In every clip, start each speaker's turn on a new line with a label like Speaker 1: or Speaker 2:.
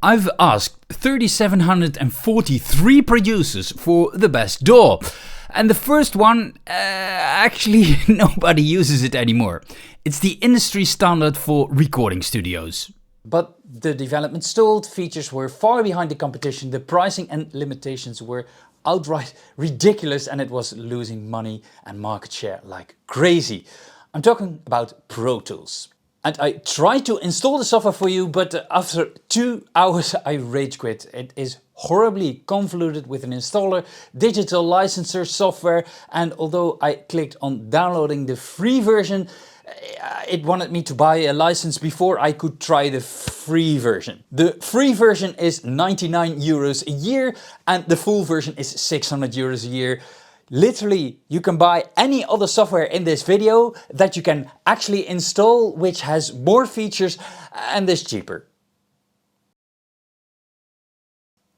Speaker 1: I've asked 3,743 producers for the best DAW. And the first one, actually nobody uses it anymore. It's the industry standard for recording studios. But the development stalled, features were far behind the competition, the pricing and limitations were outright ridiculous, and it was losing money and market share like crazy. I'm talking about Pro Tools. And I tried to install the software for you, but after 2 hours I rage quit. It is horribly convoluted with an installer, digital licenser software, and although I clicked on downloading the free version, it wanted me to buy a license before I could try the free version. The free version is 99 euros a year and the full version is 600 euros a year. Literally, you can buy any other software in this video that you can actually install, which has more features and is cheaper.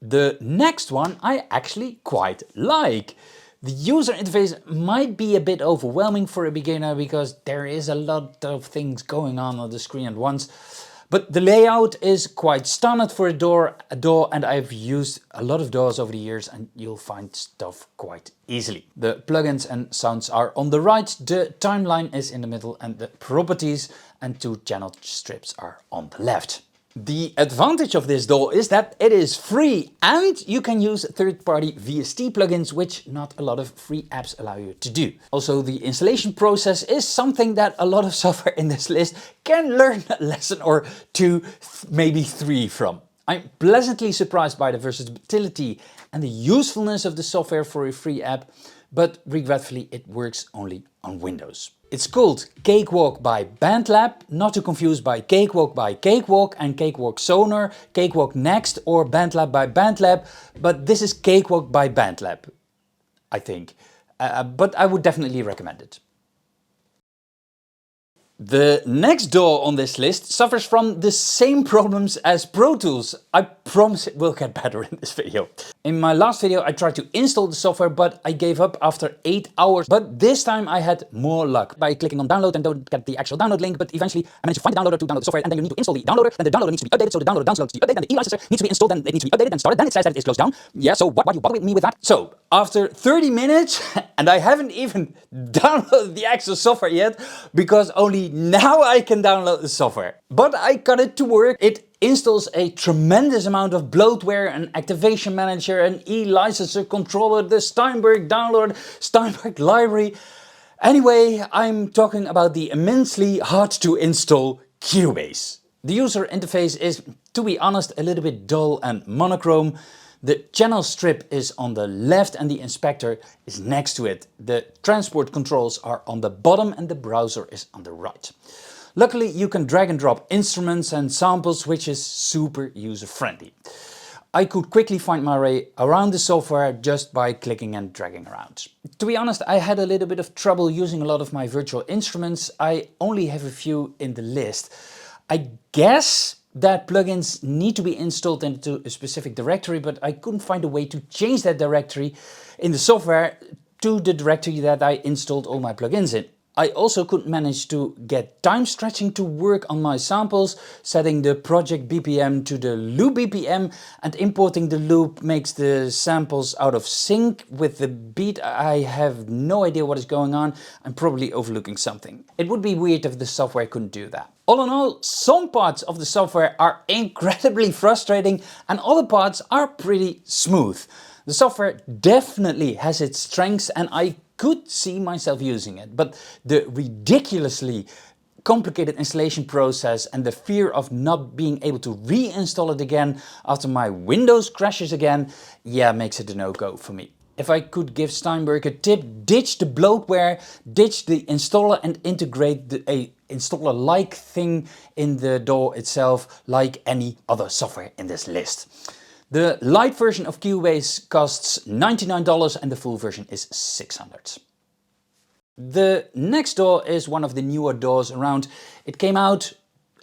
Speaker 1: The next one I actually quite like. The user interface might be a bit overwhelming for a beginner because there is a lot of things going on the screen at once. But the layout is quite standard for a DAW, and I've used a lot of DAWs over the years and you'll find stuff quite easily. The plugins and sounds are on the right, the timeline is in the middle, and the properties and 2 channel strips are on the left. The advantage of this DAW is that it is free and you can use third-party VST plugins, which not a lot of free apps allow you to do. Also, the installation process is something that a lot of software in this list can learn a lesson or 2, maybe 3 from. I'm pleasantly surprised by the versatility and the usefulness of the software for a free app, but regretfully it works only on Windows. It's called Cakewalk by BandLab, not to confuse by Cakewalk by Cakewalk and Cakewalk Sonar, Cakewalk Next or BandLab by BandLab, but this is Cakewalk by BandLab, I think. But I would definitely recommend it. The next DAW on this list suffers from the same problems as Pro Tools. I promise it will get better in this video. In my last video I tried to install the software, but I gave up after 8 hours. But this time I had more luck. By clicking on download and don't get the actual download link, but eventually I managed to find the downloader to download the software, and then you need to install the downloader, then the downloader needs to be updated, so the downloader downloads the update, then the e-licenser needs to be installed, then it needs to be updated and started, then it says that it is closed down. Yeah, so why do you bother me with that? So after 30 minutes, and I haven't even downloaded the actual software yet, because only now I can download the software. But I got it to work. It installs a tremendous amount of bloatware, an activation manager, an e-licenser controller, the Steinberg download, Steinberg library. Anyway, I'm talking about the immensely hard to install Cubase. The user interface is, to be honest, a little bit dull and monochrome. The channel strip is on the left and the inspector is next to it. The transport controls are on the bottom and the browser is on the right. Luckily, you can drag and drop instruments and samples, which is super user friendly. I could quickly find my way around the software just by clicking and dragging around. To be honest, I had a little bit of trouble using a lot of my virtual instruments. I only have a few in the list. I guess that plugins need to be installed into a specific directory, but I couldn't find a way to change that directory in the software to the directory that I installed all my plugins in. I also couldn't manage to get time stretching to work on my samples. Setting the project BPM to the loop BPM and importing the loop makes the samples out of sync with the beat. I have no idea what is going on. I'm probably overlooking something. It would be weird if the software couldn't do that. All in all, some parts of the software are incredibly frustrating and other parts are pretty smooth. The software definitely has its strengths and I could see myself using it, but the ridiculously complicated installation process and the fear of not being able to reinstall it again after my Windows crashes again, yeah, makes it a no-go for me. If I could give Steinberg a tip, ditch the bloatware, ditch the installer and integrate a installer-like thing in the DAW itself, like any other software in this list. The light version of Cubase costs $99 and the full version is $600. The next DAW is one of the newer DAWs around. It came out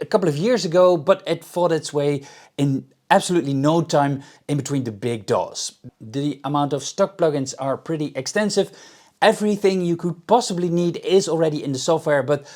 Speaker 1: a couple of years ago, but it fought its way in absolutely no time in between the big DAWs. The amount of stock plugins are pretty extensive. Everything you could possibly need is already in the software, but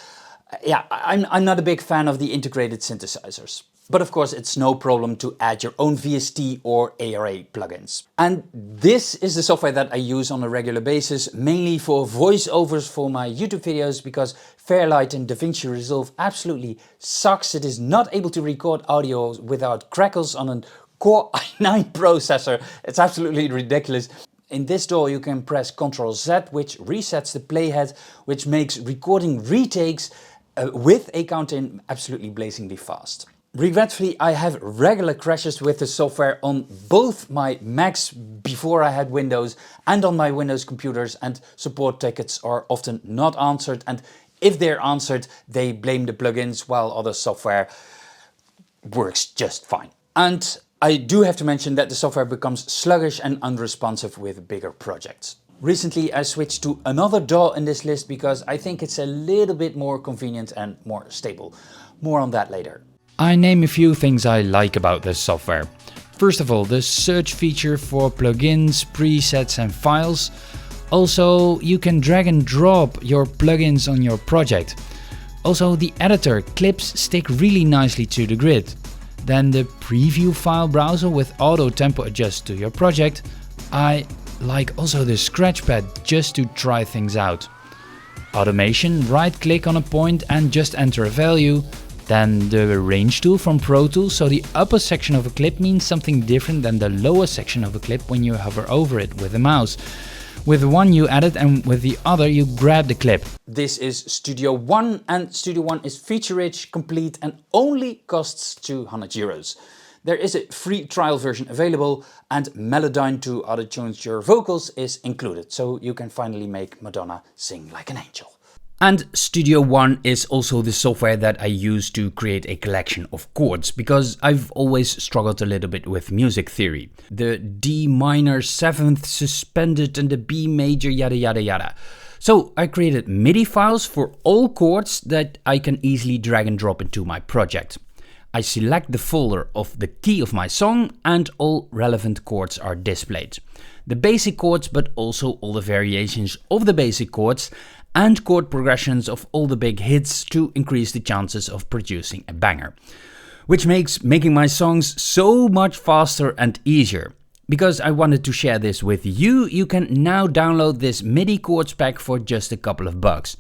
Speaker 1: yeah, I'm not a big fan of the integrated synthesizers. But of course, it's no problem to add your own VST or ARA plugins. And this is the software that I use on a regular basis, mainly for voiceovers for my YouTube videos, because Fairlight and DaVinci Resolve absolutely sucks. It is not able to record audio without crackles on a Core i9 processor. It's absolutely ridiculous. In this DAW you can press Ctrl Z, which resets the playhead, which makes recording retakes with a count in absolutely blazingly fast. Regretfully, I have regular crashes with the software on both my Macs before I had Windows and on my Windows computers, and support tickets are often not answered, and if they're answered they blame the plugins while other software works just fine. And I do have to mention that the software becomes sluggish and unresponsive with bigger projects. Recently I switched to another DAW in this list because I think it's a little bit more convenient and more stable. More on that later. I name a few things I like about this software. First of all, the search feature for plugins, presets and files. Also, you can drag and drop your plugins on your project. Also, the editor clips stick really nicely to the grid. Then the preview file browser with auto tempo adjust to your project. I like also the scratch pad just to try things out. Automation, right click on a point and just enter a value. Then the range tool from Pro Tools, so the upper section of a clip means something different than the lower section of a clip when you hover over it with the mouse. With one you edit and with the other you grab the clip. This is Studio One, and Studio One is feature rich, complete and only costs €200. There is a free trial version available, and Melodyne to auto-tune your vocals is included, so you can finally make Madonna sing like an angel. And Studio One is also the software that I use to create a collection of chords, because I've always struggled a little bit with music theory. The D minor 7th suspended and the B major yada yada yada. So I created MIDI files for all chords that I can easily drag and drop into my project. I select the folder of the key of my song and all relevant chords are displayed. The basic chords, but also all the variations of the basic chords, and chord progressions of all the big hits to increase the chances of producing a banger. Which makes making my songs so much faster and easier. Because I wanted to share this with you, you can now download this MIDI chords pack for just a couple of bucks.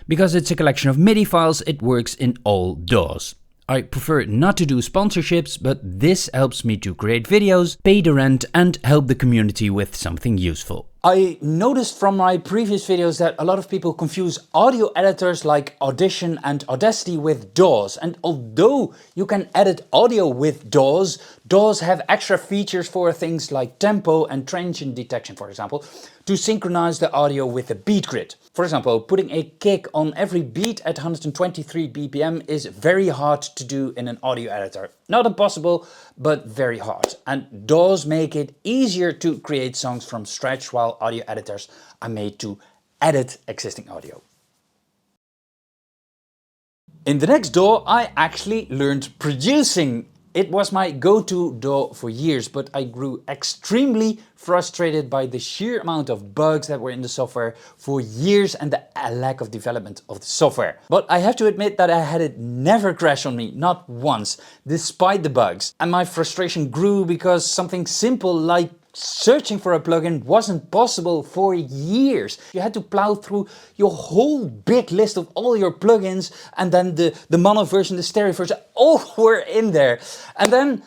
Speaker 1: Because it's a collection of MIDI files, it works in all DAWs. I prefer not to do sponsorships, but this helps me to create videos, pay the rent and help the community with something useful. I noticed from my previous videos that a lot of people confuse audio editors like Audition and Audacity with DAWs. And although you can edit audio with DAWs, DAWs have extra features for things like tempo and transient detection, for example, to synchronize the audio with the beat grid. For example, putting a kick on every beat at 123 BPM is very hard to do in an audio editor. Not impossible, but very hard. And DAWs make it easier to create songs from scratch, while audio editors are made to edit existing audio. In the next DAW, I actually learned producing. It was my go-to DAW for years, but I grew extremely frustrated by the sheer amount of bugs that were in the software for years and the lack of development of the software. But I have to admit that I had it never crash on me, not once, despite the bugs. And my frustration grew because something simple like searching for a plugin wasn't possible for years. You had to plow through your whole big list of all your plugins, and then the mono version, the stereo version, all were in there. And then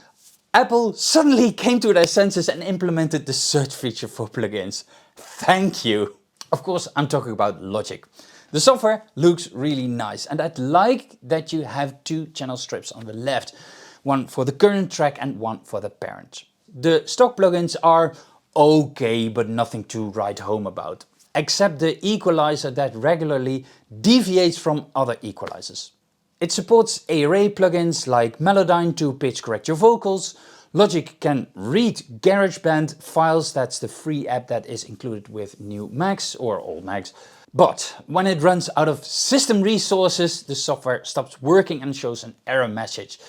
Speaker 1: Apple suddenly came to their senses and implemented the search feature for plugins. Thank you. Of course, I'm talking about Logic. The software looks really nice, and I'd like that you have two channel strips on the left, one for the current track and one for the parent. The stock plugins are okay, but nothing to write home about, except the equalizer that regularly deviates from other equalizers. It supports ARA plugins like Melodyne to pitch correct your vocals. Logic can read GarageBand files, that's the free app that is included with new Macs or old Macs. But when it runs out of system resources, the software stops working and shows an error message.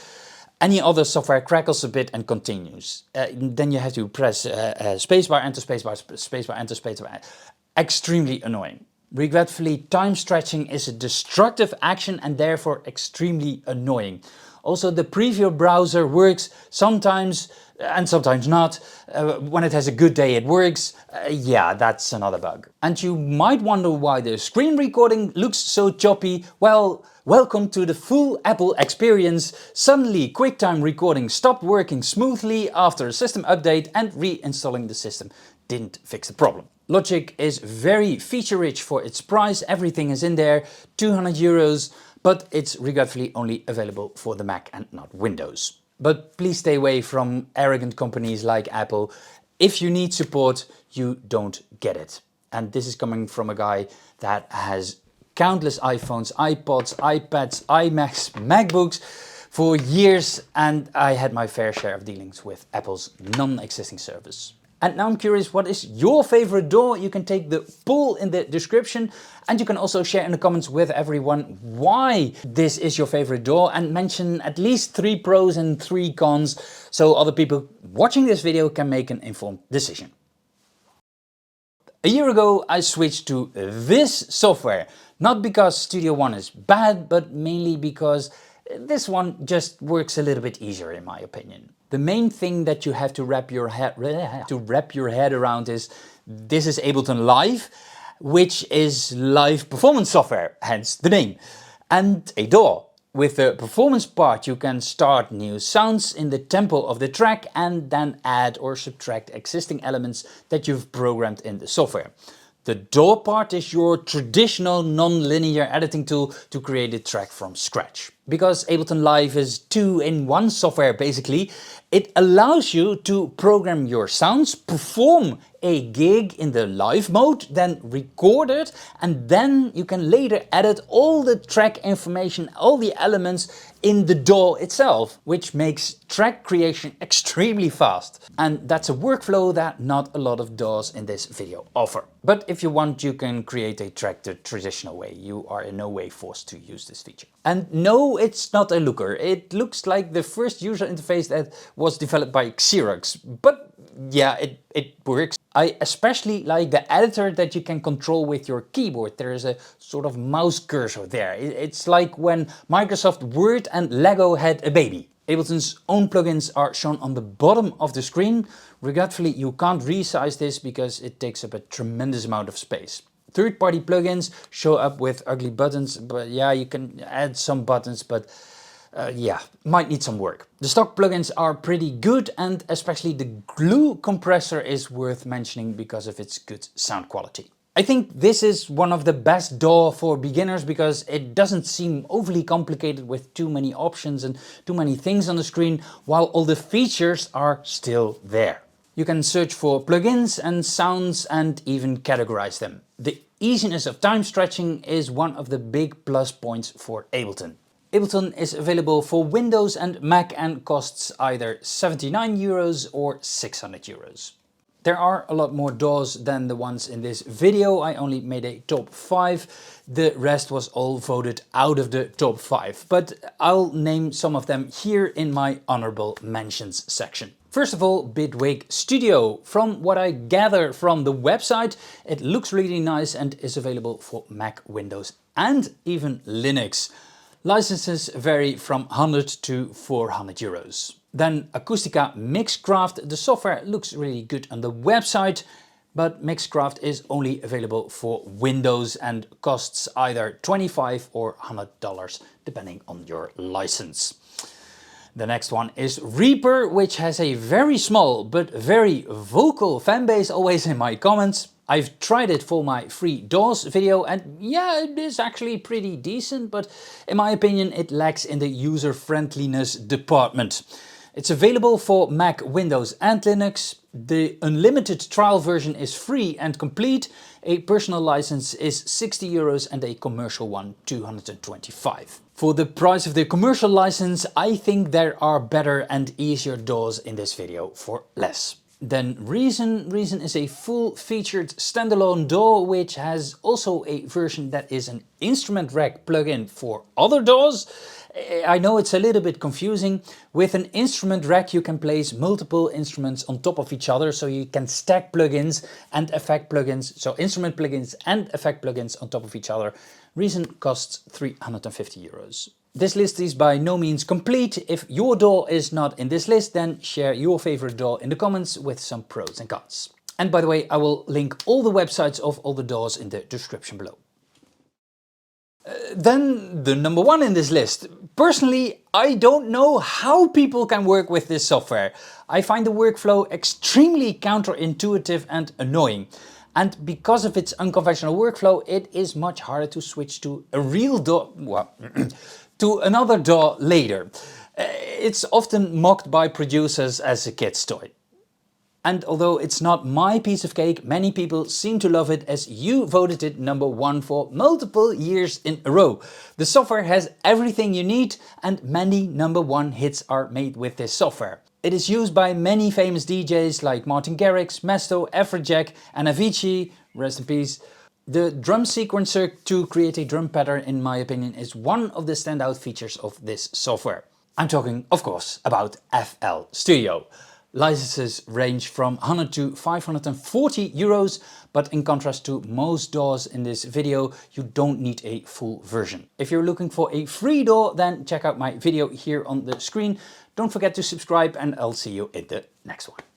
Speaker 1: Any other software crackles a bit and continues. Then you have to press spacebar, enter spacebar, spacebar, enter spacebar. Extremely annoying. Regretfully, time stretching is a destructive action and therefore extremely annoying. Also, the preview browser works sometimes and sometimes not. When it has a good day, it works. Yeah, that's another bug. And you might wonder why the screen recording looks so choppy. Well, welcome to the full Apple experience. Suddenly, QuickTime recording stopped working smoothly after a system update, and reinstalling the system didn't fix the problem. Logic is very feature rich for its price. Everything is in there, 200 euros, but it's regretfully only available for the Mac and not Windows. But please stay away from arrogant companies like Apple. If you need support, you don't get it. And this is coming from a guy that has countless iPhones, iPods, iPads, iMacs, MacBooks for years, and I had my fair share of dealings with Apple's non-existing service. And now I'm curious, what is your favorite DAW? You can take the poll in the description, and you can also share in the comments with everyone why this is your favorite DAW, and mention at least 3 pros and 3 cons so other people watching this video can make an informed decision. A year ago I switched to this software, not because Studio One is bad, but mainly because this one just works a little bit easier in my opinion. The main thing that you have to wrap your head around is this is Ableton Live, which is live performance software, hence the name, and a DAW. With the performance part you can start new sounds in the tempo of the track and then add or subtract existing elements that you've programmed in the software. The DAW part is your traditional non-linear editing tool to create a track from scratch. Because Ableton Live is 2-in-1 software basically, it allows you to program your sounds, perform a gig in the live mode, then record it, and then you can later edit all the track information, all the elements in the DAW itself, which makes track creation extremely fast. And that's a workflow that not a lot of DAWs in this video offer. But if you want, you can create a track the traditional way. You are in no way forced to use this feature. And no, it's not a looker. It looks like the first user interface that was developed by Xerox, but yeah, it works. I especially like the editor that you can control with your keyboard. There is a sort of mouse cursor there. It's like when Microsoft Word and Lego had a baby. Ableton's own plugins are shown on the bottom of the screen. Regretfully, you can't resize this because it takes up a tremendous amount of space. Third-party plugins show up with ugly buttons, but yeah, you can add some buttons, but yeah, might need some work. The stock plugins are pretty good, and especially the glue compressor is worth mentioning because of its good sound quality. I think this is one of the best DAW for beginners because it doesn't seem overly complicated with too many options and too many things on the screen, while all the features are still there. You can search for plugins and sounds and even categorize them. The easiness of time stretching is one of the big plus points for Ableton. Ableton is available for Windows and Mac and costs either 79 euros or 600 euros. There are a lot more DAWs than the ones in this video. I only made a top 5. The rest was all voted out of the top 5, but I'll name some of them here in my honorable mentions section. First of all, Bitwig Studio. From what I gather from the website, it looks really nice and is available for Mac, Windows and even Linux. Licenses vary from 100 to 400 euros. Then Acoustica Mixcraft. The software looks really good on the website, but Mixcraft is only available for Windows and costs either $25 or $100 depending on your license. The next one is Reaper, which has a very small but very vocal fanbase always in my comments. I've tried it for my free DAWs video and yeah, it is actually pretty decent, but in my opinion it lacks in the user-friendliness department. It's available for Mac, Windows and Linux. The unlimited trial version is free and complete. A personal license is 60 euros and a commercial one 225. For the price of the commercial license, I think there are better and easier DAWs in this video for less. Then Reason. Reason is a full-featured standalone DAW which has also a version that is an instrument rack plugin for other DAWs. I know it's a little bit confusing. With an instrument rack you can place multiple instruments on top of each other, so you can stack plugins and effect plugins, so instrument plugins and effect plugins on top of each other. Reason costs 350 euros. This list is by no means complete. If your DAW is not in this list, then share your favorite DAW in the comments with some pros and cons. And by the way, I will link all the websites of all the DAWs in the description below. Then the number one in this list. Personally, I don't know how people can work with this software. I find the workflow extremely counterintuitive and annoying. And because of its unconventional workflow, it is much harder to switch to a real DAW, well, to another DAW later. It's often mocked by producers as a kid's toy. And although it's not my piece of cake, many people seem to love it as you voted it number one for multiple years in a row. The software has everything you need and many number one hits are made with this software. It is used by many famous DJs like Martin Garrix, Mesto, Afrojack and Avicii, rest in peace. The drum sequencer to create a drum pattern, in my opinion, is one of the standout features of this software. I'm talking, of course, about FL Studio. Licenses range from 100 to 540 euros, but in contrast to most DAWs in this video, you don't need a full version. If you're looking for a free DAW, then check out my video here on the screen. Don't forget to subscribe and I'll see you in the next one.